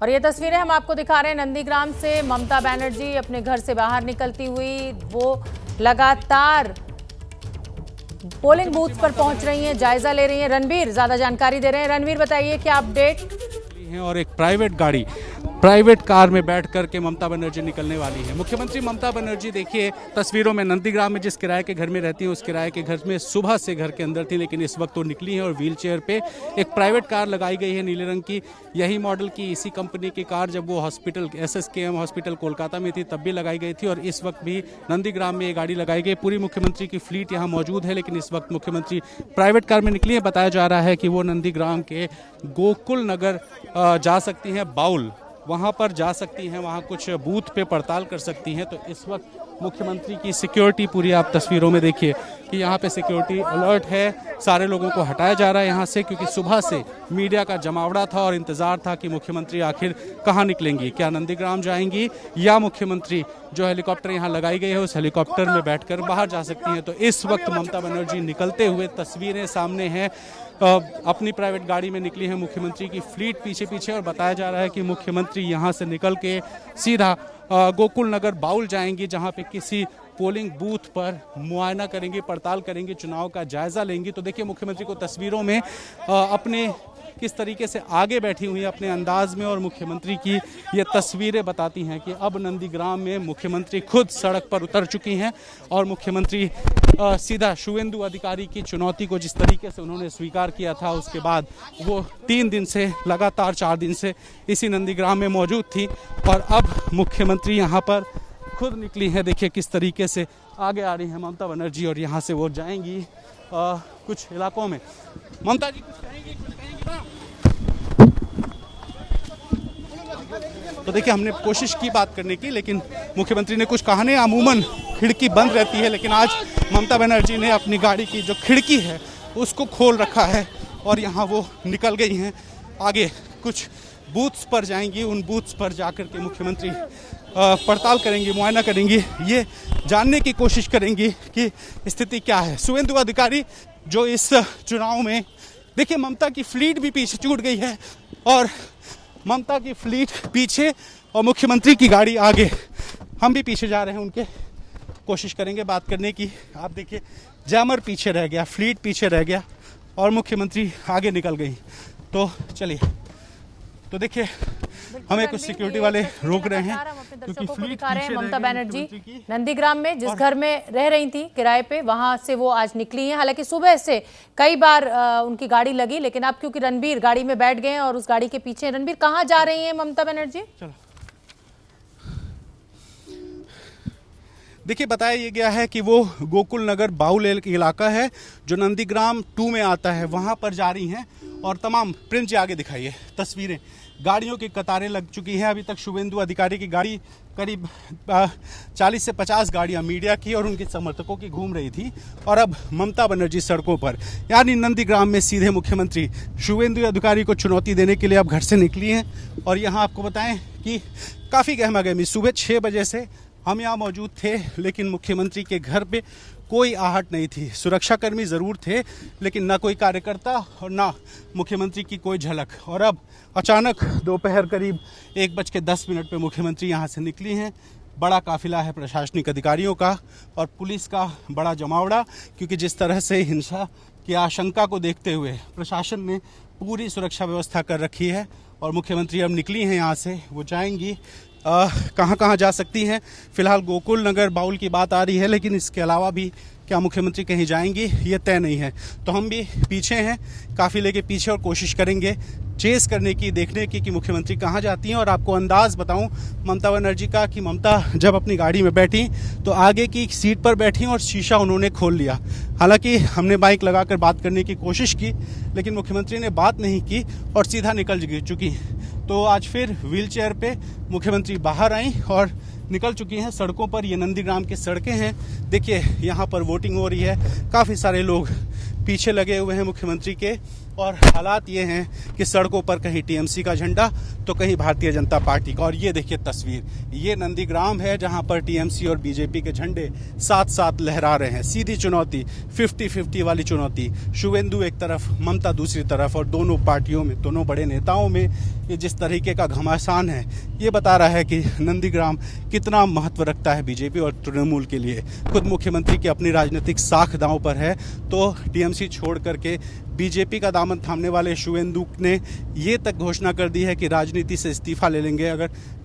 और ये तस्वीरें हम आपको दिखा रहे हैं नंदीग्राम से। ममता बनर्जी अपने घर से बाहर निकलती हुई वो लगातार पोलिंग बूथ पर पहुंच रही हैं, जायजा ले रही हैं। रणबीर ज्यादा जानकारी दे रहे हैं। रणबीर बताइए क्या अपडेट है। और एक प्राइवेट कार में बैठ करके ममता बनर्जी निकलने वाली है। मुख्यमंत्री ममता बनर्जी देखिए तस्वीरों में नंदीग्राम में जिस किराए के घर में रहती हैं उस किराए के घर में सुबह से घर के अंदर थी, लेकिन इस वक्त वो निकली हैं और व्हील चेयर पे एक प्राइवेट कार लगाई गई है नीले रंग की। यही मॉडल की इसी कंपनी की कार जब वो हॉस्पिटल SSKM हॉस्पिटल कोलकाता में थी तब भी लगाई गई थी और इस वक्त भी नंदीग्राम में ये गाड़ी लगाई गई। पूरी मुख्यमंत्री की फ्लीट यहाँ मौजूद है, लेकिन इस वक्त मुख्यमंत्री प्राइवेट कार में निकली है। बताया जा रहा है कि वो नंदीग्राम के गोकुल नगर जा सकती हैं, बाउल वहाँ पर जा सकती हैं, वहाँ कुछ बूथ पे पड़ताल कर सकती हैं। तो इस वक्त मुख्यमंत्री की सिक्योरिटी पूरी आप तस्वीरों में देखिए कि यहाँ पे सिक्योरिटी अलर्ट है। सारे लोगों को हटाया जा रहा है यहाँ से, क्योंकि सुबह से मीडिया का जमावड़ा था और इंतजार था कि मुख्यमंत्री आखिर कहाँ निकलेंगी, क्या नंदीग्राम जाएंगी या मुख्यमंत्री जो हेलीकॉप्टर यहाँ लगाई गई है उस हेलीकॉप्टर में बैठकर बाहर जा सकती हैं। तो इस वक्त ममता बनर्जी निकलते हुए तस्वीरें सामने हैं। अपनी प्राइवेट गाड़ी में निकली है मुख्यमंत्री की फ्लीट पीछे पीछे और बताया जा रहा है कि मुख्यमंत्री यहाँ से निकल के सीधा गोकुल नगर बाउल जाएंगी, जहाँ पे किसी पोलिंग बूथ पर मुआयना करेंगी, पड़ताल करेंगी, चुनाव का जायजा लेंगी। तो देखिए मुख्यमंत्री को तस्वीरों में अपने किस तरीके से आगे बैठी हुई है अपने अंदाज में, और मुख्यमंत्री की ये तस्वीरें बताती हैं कि अब नंदीग्राम में मुख्यमंत्री खुद सड़क पर उतर चुकी हैं और मुख्यमंत्री सीधा शुवेंदु अधिकारी की चुनौती को जिस तरीके से उन्होंने स्वीकार किया था उसके बाद वो 3 दिन से लगातार 4 दिन से इसी नंदीग्राम में मौजूद थी और अब मुख्यमंत्री यहाँ पर खुद निकली है। देखिए किस तरीके से आगे आ रही हैं ममता बनर्जी और यहाँ से वो जाएंगी कुछ इलाकों में। ममता जी कुछ कहेंगी ना? तो देखिए हमने कोशिश की बात करने की, लेकिन मुख्यमंत्री ने कुछ कहा नहीं। अमूमन खिड़की बंद रहती है, लेकिन आज ममता बनर्जी ने अपनी गाड़ी की जो खिड़की है उसको खोल रखा है और यहाँ वो निकल गई हैं। आगे कुछ बूथ्स पर जाएंगी, उन बूथ्स पर जाकर के मुख्यमंत्री पड़ताल करेंगी, मुआयना करेंगी, ये जानने की कोशिश करेंगी कि स्थिति क्या है। शुवेंदु अधिकारी जो इस चुनाव में देखिए ममता की फ्लीट भी पीछे छूट गई है और ममता की फ्लीट पीछे और मुख्यमंत्री की गाड़ी आगे। हम भी पीछे जा रहे हैं उनके, कोशिश करेंगे बात करने की। आप देखिए जैमर पीछे रह गया, फ्लीट पीछे रह गया और मुख्यमंत्री आगे निकल गई। तो चलिए, तो देखिए हमें कुछ सिक्योरिटी वाले रोक रहे हैं क्योंकि फ्लीट दिखा रहे हैं। ममता बनर्जी नंदीग्राम में जिस घर में रह रही थी किराए पे, वहां से वो आज निकली हैं। हालांकि सुबह से कई बार उनकी गाड़ी लगी, लेकिन अब क्योंकि रणबीर गाड़ी में बैठ गए हैं और उस गाड़ी के पीछे। रणबीर कहाँ जा रही हैं ममता बनर्जी? चलो देखिए बताया ये गया है कि वो गोकुल नगर बाउल इलाका है जो नंदीग्राम 2 में आता है, वहां पर जा रही हैं और तमाम प्रिंट जी आगे दिखाइए तस्वीरें, गाड़ियों की कतारें लग चुकी हैं। अभी तक शुवेंदु अधिकारी की गाड़ी करीब 40 से 50 गाड़ियां मीडिया की और उनके समर्थकों की घूम रही थी और अब ममता बनर्जी सड़कों पर, यानी नंदीग्राम में सीधे मुख्यमंत्री शुवेंदु अधिकारी को चुनौती देने के लिए अब घर से निकली हैं। और यहाँ आपको बताएं कि काफ़ी गहमागहमी, सुबह 6 बजे से हम यहाँ मौजूद थे, लेकिन मुख्यमंत्री के घर पे कोई आहट नहीं थी। सुरक्षाकर्मी ज़रूर थे, लेकिन ना कोई कार्यकर्ता और ना मुख्यमंत्री की कोई झलक। और अब अचानक दोपहर करीब 1:10 पे मुख्यमंत्री यहाँ से निकली हैं। बड़ा काफिला है प्रशासनिक अधिकारियों का और पुलिस का बड़ा जमावड़ा, क्योंकि जिस तरह से हिंसा की आशंका को देखते हुए प्रशासन ने पूरी सुरक्षा व्यवस्था कर रखी है। और मुख्यमंत्री अब निकली हैं यहाँ से, वो जाएंगी कहाँ कहाँ जा सकती हैं। फिलहाल गोकुल नगर बाउल की बात आ रही है, लेकिन इसके अलावा भी क्या मुख्यमंत्री कहीं जाएंगी ये तय नहीं है। तो हम भी पीछे हैं, काफिले के पीछे, और कोशिश करेंगे चेस करने की, देखने की कि मुख्यमंत्री कहाँ जाती हैं। और आपको अंदाज बताऊं ममता बनर्जी का कि ममता जब अपनी गाड़ी में बैठी तो आगे की सीट पर बैठी और शीशा उन्होंने खोल लिया। हालांकि हमने माइक लगाकर बात करने की कोशिश की, लेकिन मुख्यमंत्री ने बात नहीं की और सीधा निकल चुकी। तो आज फिर व्हील चेयर पे मुख्यमंत्री बाहर आई और निकल चुकी हैं सड़कों पर। ये नंदीग्राम की सड़कें हैं, देखिए यहाँ पर वोटिंग हो रही है, काफ़ी सारे लोग पीछे लगे हुए हैं मुख्यमंत्री के और हालात ये हैं कि सड़कों पर कहीं टीएमसी का झंडा तो कहीं भारतीय जनता पार्टी का। और ये देखिए तस्वीर, ये नंदीग्राम है जहां पर टीएमसी और बीजेपी के झंडे साथ साथ लहरा रहे हैं। सीधी चुनौती, 50-50 वाली चुनौती, शुवेंदु एक तरफ, ममता दूसरी तरफ, और दोनों पार्टियों में, दोनों बड़े नेताओं में ये जिस तरीके का घमासान है, ये बता रहा है कि नंदीग्राम कितना महत्व रखता है बीजेपी और तृणमूल के लिए। खुद मुख्यमंत्री की अपनी राजनीतिक साख दांव पर है, तो टीएमसी छोड़ करके बीजेपी का दामन थामने वाले शुवेंदु ने ये तक घोषणा कर दी है कि राजनीति से इस्तीफा ले लेंगे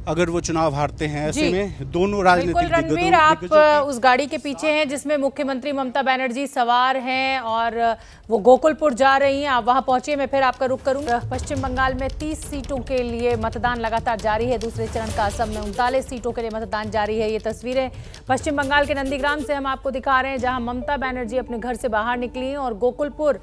अगर वो चुनाव हारते हैं। ऐसे में दोनों राजनीतिक रणबीर, आप उस गाड़ी के पीछे हैं जिसमें मुख्यमंत्री ममता बनर्जी सवार हैं और वो गोकुलपुर जा रही हैं। आप वहां पहुंचे, मैं फिर आपका रुख करूंगा। पश्चिम बंगाल में 30 सीटों के लिए मतदान लगातार जारी है। दूसरे चरण का असम में 39 सीटों के लिए मतदान जारी है। ये तस्वीरें पश्चिम बंगाल के नंदीग्राम से हम आपको दिखा रहे हैं, जहां ममता बनर्जी अपने घर से बाहर निकली हैं और गोकुलपुर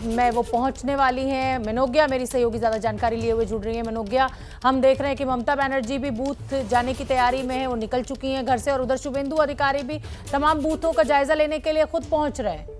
में वो पहुंचने वाली हैं। मनोज्ञा मेरी सहयोगी ज्यादा जानकारी लिए हुए जुड़ रही है। मनोज्ञा, हम देख रहे हैं कि ममता बनर्जी भी बूथ जाने की तैयारी में है, वो निकल चुकी हैं घर से, और उधर शुवेंदु अधिकारी भी तमाम बूथों का जायजा लेने के लिए खुद पहुंच रहे हैं।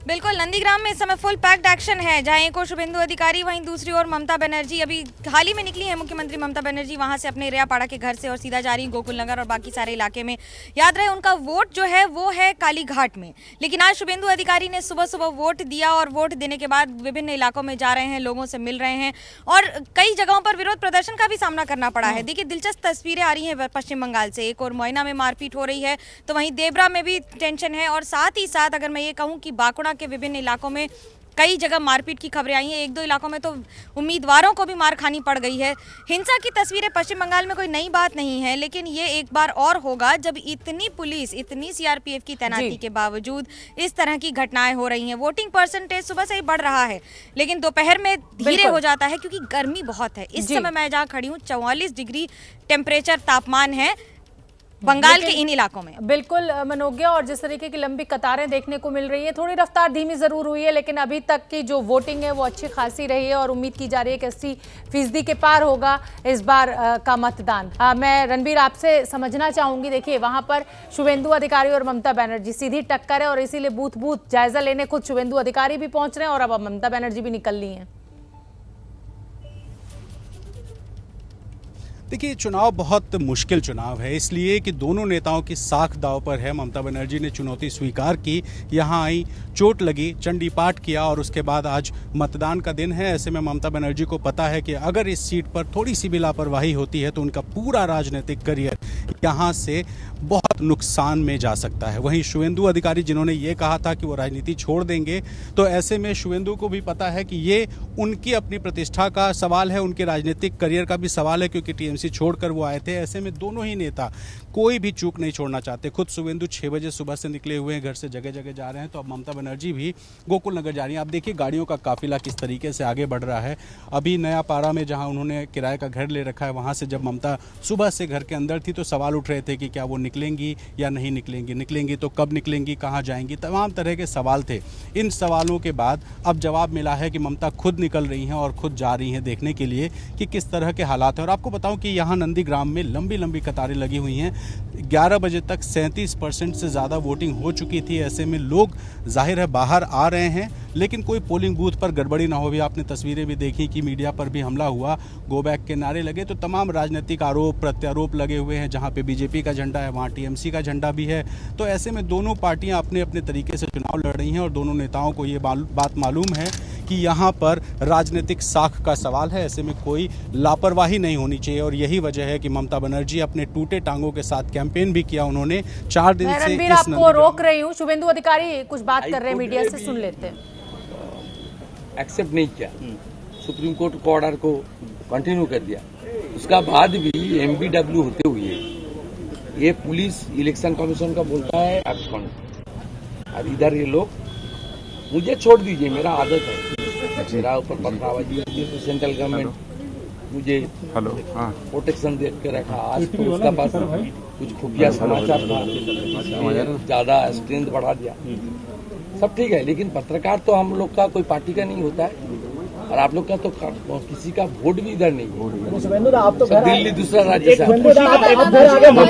बिल्कुल, नंदीग्राम में इस समय फुल पैक्ड एक्शन है, जहां एक और शुभेंदु अधिकारी, वहीं दूसरी ओर ममता बनर्जी अभी हाल ही में निकली है। मुख्यमंत्री ममता बनर्जी वहां से अपने रेयापाड़ा के घर से और सीधा जा रही गोकुल नगर और बाकी सारे इलाके में। याद रहे, उनका वोट जो है वो है कालीघाट में, लेकिन आज शुभेंदु अधिकारी ने सुबह सुबह वोट दिया और वोट देने के बाद विभिन्न इलाकों में जा रहे हैं, लोगों से मिल रहे हैं और कई जगहों पर विरोध प्रदर्शन का भी सामना करना पड़ा है। देखिए, दिलचस्प तस्वीरें आ रही हैं पश्चिम बंगाल से। एक और मोयना में मारपीट हो रही है, तो वहीं देबरा में भी टेंशन है, और साथ ही साथ अगर मैं ये कहूँ कि बांकुड़ा के विभिन्न इलाकों में कई जगह मारपीट की खबरें आई हैं। एक दो इलाकों में तो उम्मीदवारों को भी मार खानी पड़ गई है। हिंसा की तस्वीरें पश्चिम बंगाल में कोई नई बात नहीं है, लेकिन ये एक बार और होगा जब इतनी पुलिस, इतनी सीआरपीएफ की तैनाती के बावजूद इस तरह की घटनाएं हो रही हैं। वोटिंग परसेंटेज सुबह से ही बढ़ रहा है, लेकिन दोपहर में धीरे हो जाता है क्योंकि गर्मी बहुत है। इस समय मैं जहाँ खड़ी हूँ 44 डिग्री टेम्परेचर तापमान है बंगाल के इन इलाकों में। बिल्कुल मनोज्ञा, और जिस तरीके की लंबी कतारें देखने को मिल रही है, थोड़ी रफ्तार धीमी जरूर हुई है, लेकिन अभी तक की जो वोटिंग है वो अच्छी खासी रही है और उम्मीद की जा रही है कि 80% के पार होगा इस बार का मतदान। मैं रणबीर आपसे समझना चाहूंगी, देखिए वहां पर शुवेंदु अधिकारी और ममता बनर्जी सीधी टक्कर है और इसीलिए बूथ बूथ जायजा लेने खुद शुवेंदु अधिकारी भी पहुंच रहे हैं और अब ममता बनर्जी भी निकल ली है। देखिए, चुनाव बहुत मुश्किल चुनाव है, इसलिए कि दोनों नेताओं की साख दाव पर है। ममता बनर्जी ने चुनौती स्वीकार की, यहाँ आई, चोट लगी, चंडी पाठ किया और उसके बाद आज मतदान का दिन है। ऐसे में ममता बनर्जी को पता है कि अगर इस सीट पर थोड़ी सी भी लापरवाही होती है तो उनका पूरा राजनीतिक करियर यहाँ से बहुत नुकसान में जा सकता है। वहीं शुवेंदु अधिकारी जिन्होंने ये कहा था कि वो राजनीति छोड़ देंगे, तो ऐसे में शुवेंदु को भी पता है कि ये उनकी अपनी प्रतिष्ठा का सवाल है, उनके राजनीतिक करियर का भी सवाल है, क्योंकि टीएमसी छोड़कर वो आए थे। ऐसे में दोनों ही नेता कोई भी चूक नहीं छोड़ना चाहते। खुद शुवेंदु 6 बजे सुबह से निकले हुए हैं, घर से जगह जगह जा रहे हैं, तो अब ममता बनर्जी भी गोकुल नगर जा रही हैं। आप देखिए गाड़ियों का काफिला किस तरीके से आगे बढ़ रहा है। अभी नया पारा में जहां उन्होंने किराए का घर ले रखा है, वहां से जब ममता सुबह से घर के अंदर थी तो सवाल उठ रहे थे कि क्या वो निकलेंगी या नहीं निकलेंगी, निकलेंगी तो कब निकलेंगी, कहाँ जाएंगी, तमाम तरह के सवाल थे। इन सवालों के बाद अब जवाब मिला है कि ममता खुद निकल रही हैं और खुद जा रही हैं देखने के लिए कि किस तरह के हालात हैं। और आपको बताऊं कि यहाँ नंदीग्राम में लंबी लंबी कतारें लगी हुई हैं। 11 बजे तक 37% से ज़्यादा वोटिंग हो चुकी थी। ऐसे में लोग जाहिर है बाहर आ रहे हैं, लेकिन कोई पोलिंग बूथ पर गड़बड़ी ना हो। भी आपने तस्वीरें भी देखी कि मीडिया पर भी हमला हुआ, गो बैक के नारे लगे, तो तमाम राजनीतिक आरोप प्रत्यारोप लगे हुए हैं। जहां पे बीजेपी का झंडा है वहां टीएमसी का झंडा भी है। तो ऐसे में दोनों पार्टियां अपने अपने तरीके से चुनाव लड़ रही हैं और दोनों नेताओं को ये बात मालूम है कि यहाँ पर राजनीतिक साख का सवाल है। ऐसे में कोई लापरवाही नहीं होनी चाहिए और यही वजह है कि ममता बनर्जी अपने टूटे टांगों के साथ कैंपेन भी किया उन्होंने 4 दिन से। रणबीर, आपको रोक रही हूँ, शुवेंदु अधिकारी कुछ बात कर रहे हैं, मीडिया से सुन लेते हैं। एक्सेप्ट नहीं किया, सुप्रीम कोर्ट को ऑर्डर को कंटिन्यू कर दिया। उसका बाद भी एमबीडब्ल्यू होते हुए ये पुलिस इलेक्शन कमीशन का बोलता है एब्सकॉन्ड। अब इधर ये लोग, मुझे छोड़ दीजिए, मेरा आदत है, मेरा ऊपर पथराबाजी होती है तो सेंट्रल गवर्नमेंट मुझे प्रोटेक्शन दे के रखा। आज तो उसका पास कुछ खुफिया समाचार था, ज्यादा स्ट्रेंथ बढ़ा दिया। सब ठीक है, लेकिन पत्रकार तो हम लोग का कोई पार्टी का नहीं होता है, और आप लोग का तो किसी का वोट भी इधर नहीं है। शुभेंदु आप तो सब दिल्ली दूसरा राज्य से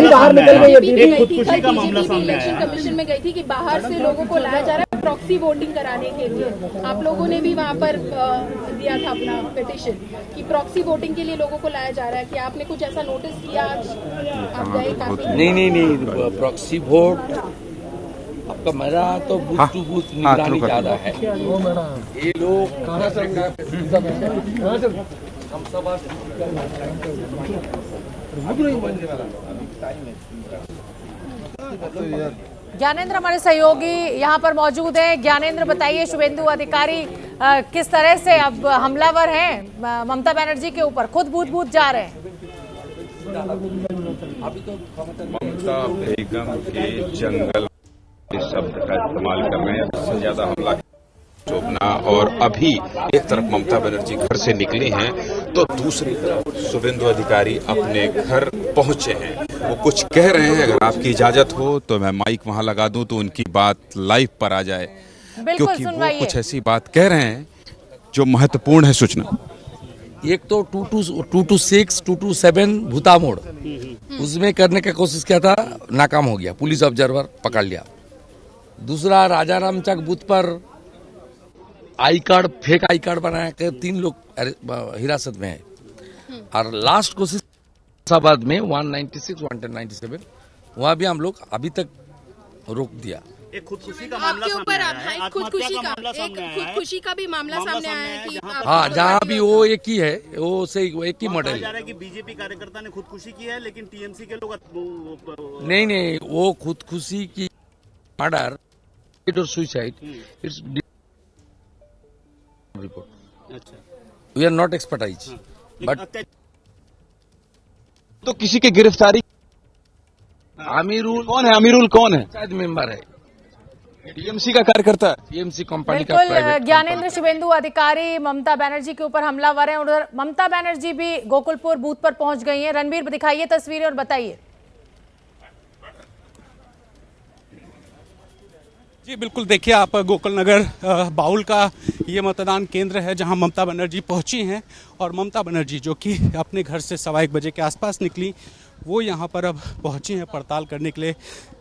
बाहर निकल गई है। खुदकुशी का मामला सामने आया। इलेक्शन कमीशन में गई थी कि बाहर से लोगों को लाया जा रहा है प्रॉक्सी वोटिंग कराने के लिए। आप लोगों ने भी वहां पर दिया था अपना पिटीशन कि प्रॉक्सी वोटिंग के लिए लोगों को लाया जा रहा है। कि आपने कुछ ऐसा नोटिस किया? आज आप गए काफी? नहीं प्रॉक्सी वोट आपका मेरा तो बूथ टू बूथ निगरानी ज्यादा है। ये लोग ज्ञानेंद्र हमारे सहयोगी यहाँ पर मौजूद हैं। ज्ञानेंद्र बताइए, शुभेंदु अधिकारी किस तरह से अब हमलावर हैं ममता बनर्जी के ऊपर, खुद बूथ जा रहे हैं। ममता बेगम के जंगल शब्द का इस्तेमाल कर रहे हैं। सबसे ज्यादा हमला चोपना, और अभी एक तरफ ममता बनर्जी घर से निकली हैं तो दूसरी तरफ शुभेंदु अधिकारी अपने घर पहुंचे हैं। वो कुछ कह रहे हैं, अगर आपकी इजाजत हो तो मैं माइक वहां लगा दूं तो उनकी बात लाइव पर आ जाए, क्योंकि वो कुछ ऐसी बात कह रहे हैं जो महत्वपूर्ण है सूचना। एक तो 226, 227 भूता मोड़ उसमें करने का कोशिश किया था, नाकाम हो गया, पुलिस ऑब्जर्वर पकड़ लिया। दूसरा राजाराम चक बूथ पर फेक आई कार्ड बना के 3 लोग हिरासत में है। और लास्ट कोशिश इलाहाबाद में 196, 197 वहां भी हम लोग अभी तक रोक दिया। एक खुदकुशी का मामला सामने आया है। खुदकुशी का भी मामला सामने आया है कि हाँ, जहाँ भी वो एक ही है, वो एक ही मॉडल जा रहा है कि बीजेपी कार्यकर्ता ने खुदकुशी की है, लेकिन टीएमसी के लोग नहीं, वो खुदकुशी की मर्डर और सुसाइड इट्स रिपोर्ट। अच्छा, we are not expertise, but तो किसी की गिरफ्तारी आमिरुल कौन है? शायद मेंबर है, टीएमसी का कार्यकर्ता है। टीएमसी कंपनी का बिल्कुल प्राइवेट। ज्ञानेंद्र, शुभेंदु अधिकारी ममता बनर्जी के ऊपर हमलावर हैं। उधर ममता बनर्जी भी गोकुलपुर बूथ पर पहुंच गई हैं। रणबीर, दिखाइए तस्वीरें और बताइए। जी बिल्कुल, देखिए आप गोकुल नगर बाउल का ये मतदान केंद्र है जहां ममता बनर्जी पहुंची हैं। और ममता बनर्जी जो कि अपने घर से 1:15 बजे के आसपास निकली, वो यहां पर अब पहुंची हैं पड़ताल करने के लिए,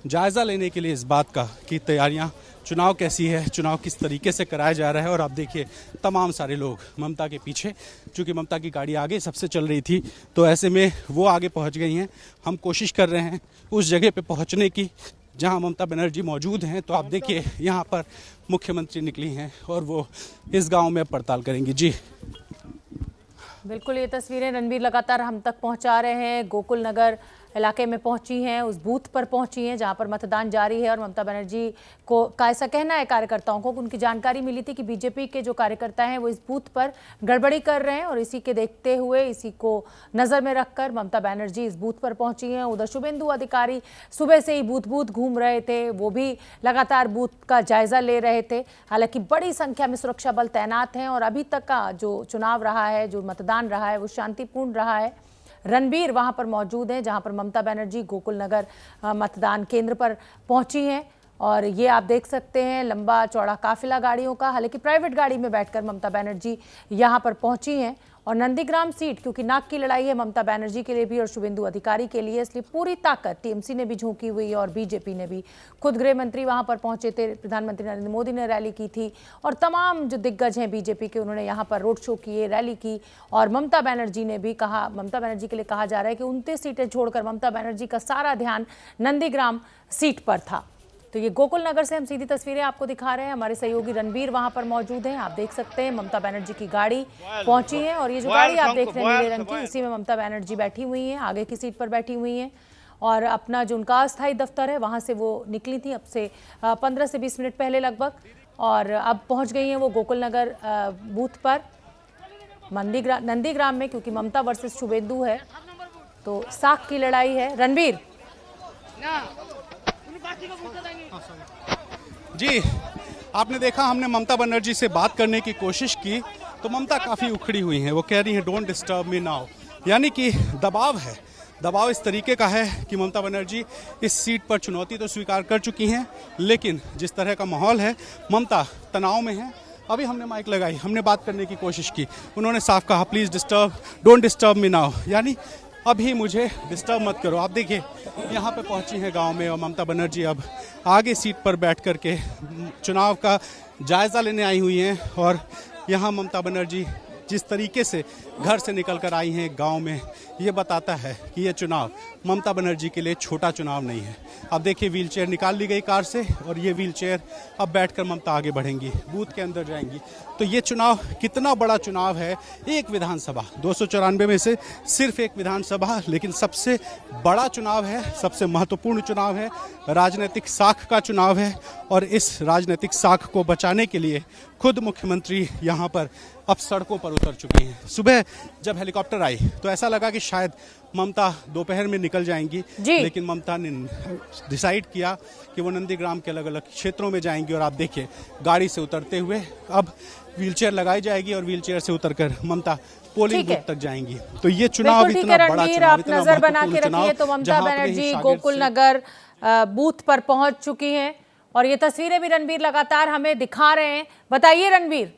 जायज़ा लेने के लिए इस बात का कि तैयारियां, चुनाव कैसी है, चुनाव किस तरीके से कराया जा रहा है। और आप देखिए तमाम सारे लोग ममता के पीछे, चूँकि ममता की गाड़ी आगे सबसे चल रही थी तो ऐसे में वो आगे पहुँच गई हैं। हम कोशिश कर रहे हैं उस जगह पर पहुँचने की जहां ममता बनर्जी मौजूद हैं। तो आप देखिए यहाँ पर मुख्यमंत्री निकली हैं और वो इस गांव में पड़ताल करेंगी। जी बिल्कुल, ये तस्वीरें रणबीर लगातार हम तक पहुंचा रहे हैं। गोकुल नगर इलाके में पहुंची हैं, उस बूथ पर पहुंची हैं जहां पर मतदान जारी है। और ममता बनर्जी का ऐसा कहना है कार्यकर्ताओं को, उनकी जानकारी मिली थी कि बीजेपी के जो कार्यकर्ता हैं वो इस बूथ पर गड़बड़ी कर रहे हैं। और इसी के देखते हुए, इसी को नज़र में रखकर ममता बनर्जी इस बूथ पर पहुंची हैं। उधर शुभेंदु अधिकारी सुबह से ही बूथ घूम रहे थे, वो भी लगातार बूथ का जायजा ले रहे थे। हालांकि बड़ी संख्या में सुरक्षा बल तैनात हैं और अभी तक का जो चुनाव रहा है, जो मतदान रहा है, वो शांतिपूर्ण रहा है। रणबीर वहां पर मौजूद हैं जहां पर ममता बनर्जी गोकुल नगर मतदान केंद्र पर पहुंची हैं। और ये आप देख सकते हैं लंबा चौड़ा काफिला गाड़ियों का, हालांकि प्राइवेट गाड़ी में बैठकर ममता बनर्जी यहां पर पहुंची हैं। और नंदीग्राम सीट, क्योंकि नाक की लड़ाई है ममता बनर्जी के लिए भी और शुभेंदु अधिकारी के लिए, इसलिए पूरी ताकत टीएमसी ने भी झोंकी हुई और बीजेपी ने भी। खुद गृह मंत्री वहां पर पहुंचे थे, प्रधानमंत्री नरेंद्र मोदी ने रैली की थी और तमाम जो दिग्गज हैं बीजेपी के, उन्होंने यहाँ पर रोड शो किए, रैली की। और ममता बनर्जी ने भी कहा, ममता बनर्जी के लिए कहा जा रहा है कि 29 सीटें छोड़कर ममता बनर्जी का सारा ध्यान नंदीग्राम सीट पर था। तो ये गोकुल नगर से हम सीधी तस्वीरें आपको दिखा रहे हैं। हमारे सहयोगी रणबीर वहां पर मौजूद हैं। आप देख सकते हैं ममता बनर्जी की गाड़ी पहुंची है और ये जो गाड़ी आप देख रहे हैं नीले रंग की, इसी में ममता बनर्जी बैठी हुई हैं, आगे की सीट पर बैठी हुई हैं। और अपना जो उनका अस्थायी दफ्तर है वहां से वो निकली थी अब से 15 से 20 मिनट पहले लगभग। और अब पहुंच गई हैं वो गोकुल नगर बूथ पर नंदीग्राम में, क्योंकि ममता वर्सेस शुभेंदु है तो साख की लड़ाई है। रणबीर जी, आपने देखा, हमने ममता बनर्जी से बात करने की कोशिश की तो ममता काफ़ी उखड़ी हुई हैं। वो कह रही हैं डोंट डिस्टर्ब मी नाउ, यानी कि दबाव है। दबाव इस तरीके का है कि ममता बनर्जी इस सीट पर चुनौती तो स्वीकार कर चुकी हैं, लेकिन जिस तरह का माहौल है, ममता तनाव में है, अभी हमने माइक लगाई, हमने बात करने की कोशिश की, उन्होंने साफ कहा please don't disturb me now, यानी अभी मुझे डिस्टर्ब मत करो। आप देखिए यहाँ पे पहुँची हैं गांव में और ममता बनर्जी अब आगे सीट पर बैठ कर के चुनाव का जायज़ा लेने आई हुई हैं। और यहाँ ममता बनर्जी जिस तरीके से घर से निकल कर आई हैं गांव में, ये बताता है कि ये चुनाव ममता बनर्जी के लिए छोटा चुनाव नहीं है। अब देखिए व्हीलचेयर निकाल ली गई कार से और ये व्हीलचेयर अब बैठकर ममता आगे बढ़ेंगी, बूथ के अंदर जाएंगी। तो ये चुनाव कितना बड़ा चुनाव है, एक विधानसभा 294 में से सिर्फ एक विधानसभा, लेकिन सबसे बड़ा चुनाव है, सबसे महत्वपूर्ण चुनाव है, राजनीतिक साख का चुनाव है। और इस राजनीतिक साख को बचाने के लिए खुद मुख्यमंत्री यहाँ पर अब सड़कों पर उतर चुकी हैं। सुबह जब हेलीकॉप्टर आई तो ऐसा लगा कि शायद ममता दोपहर में निकल जाएंगी, लेकिन ममता ने डिसाइड किया कि वो नंदीग्राम के अलग अलग क्षेत्रों में जाएंगी। और आप देखिए गाड़ी से उतरते हुए अब व्हीलचेयर लगाई जाएगी और व्हीलचेयर से उतरकर ममता पोलिंग बूथ तक जाएंगी। तो ये चुनाव इतना बड़ा चुनाव, आप नजर बना के रखिए। तो ममता बनर्जी गोकुल नगर बूथ पर पहुंच चुकी हैं और ये तस्वीरें भी रणबीर लगातार हमें दिखा रहे हैं। बताइए रणबीर।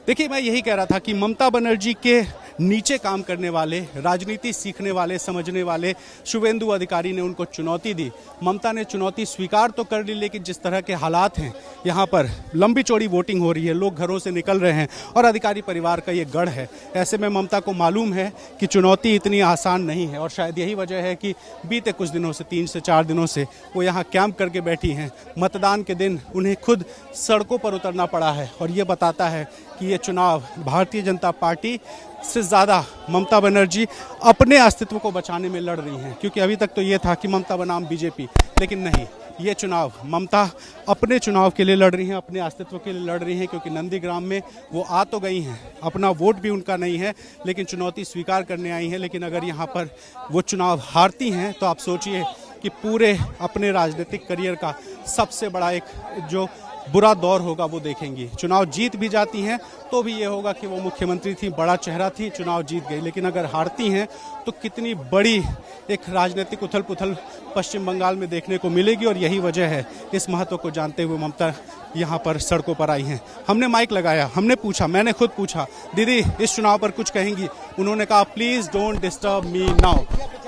देखिए मैं यही कह रहा था कि ममता बनर्जी के नीचे काम करने वाले, राजनीति सीखने वाले, समझने वाले शुभेंदु अधिकारी ने उनको चुनौती दी। ममता ने चुनौती स्वीकार तो कर ली, लेकिन जिस तरह के हालात हैं यहाँ पर, लंबी चौड़ी वोटिंग हो रही है, लोग घरों से निकल रहे हैं और अधिकारी परिवार का ये गढ़ है, ऐसे में ममता को मालूम है कि चुनौती इतनी आसान नहीं है। और शायद यही वजह है कि बीते कुछ दिनों से, 3 से 4 दिनों से वो यहाँ कैंप करके बैठी हैं। मतदान के दिन उन्हें खुद सड़कों पर उतरना पड़ा है और ये बताता है कि ये चुनाव भारतीय जनता पार्टी से ज़्यादा ममता बनर्जी अपने अस्तित्व को बचाने में लड़ रही हैं। क्योंकि अभी तक तो ये था कि ममता बनाम बीजेपी, लेकिन नहीं, ये चुनाव ममता अपने चुनाव के लिए लड़ रही हैं, अपने अस्तित्व के लिए लड़ रही हैं। क्योंकि नंदीग्राम में वो आ तो गई हैं, अपना वोट भी उनका नहीं है, लेकिन चुनौती स्वीकार करने आई हैं। लेकिन अगर यहाँ पर वो चुनाव हारती हैं तो आप सोचिए कि पूरे अपने राजनीतिक करियर का सबसे बड़ा एक जो बुरा दौर होगा वो देखेंगी। चुनाव जीत भी जाती हैं तो भी ये होगा कि वो मुख्यमंत्री थी, बड़ा चेहरा थी, चुनाव जीत गई। लेकिन अगर हारती हैं तो कितनी बड़ी एक राजनीतिक उथल पुथल पश्चिम बंगाल में देखने को मिलेगी। और यही वजह है, इस महत्व को जानते हुए ममता यहाँ पर सड़कों पर आई हैं। हमने माइक लगाया, हमने पूछा, मैंने खुद पूछा, दीदी इस चुनाव पर कुछ कहेंगी? उन्होंने कहा please don't disturb me now,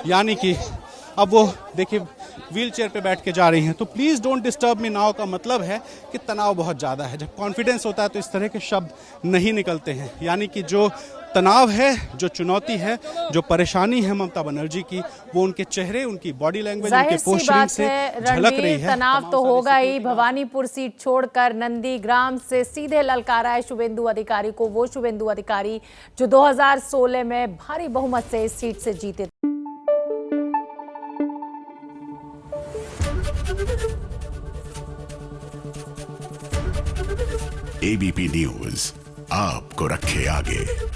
यानी कि अब वो देखिए व्हील चेयर पे बैठ के जा रही हैं। तो please don't disturb me now का मतलब है कि तनाव बहुत ज़्यादा है। जब कॉन्फिडेंस होता है तो इस तरह के शब्द नहीं निकलते हैं, यानी कि जो तनाव है, जो चुनौती है, जो परेशानी है ममता बनर्जी की, वो उनके चेहरे, उनकी बॉडी लैंग्वेज, उनके पोस्चरिंग से झलक रही है। तनाव तो होगा ही। भवानीपुर सीट छोड़कर नंदीग्राम से सीधे ललकारा है शुभेंदु अधिकारी को, वो शुभेंदु अधिकारी जो 2016 में भारी बहुमत से इस सीट से जीते। एबीपी न्यूज आपको रखे आगे।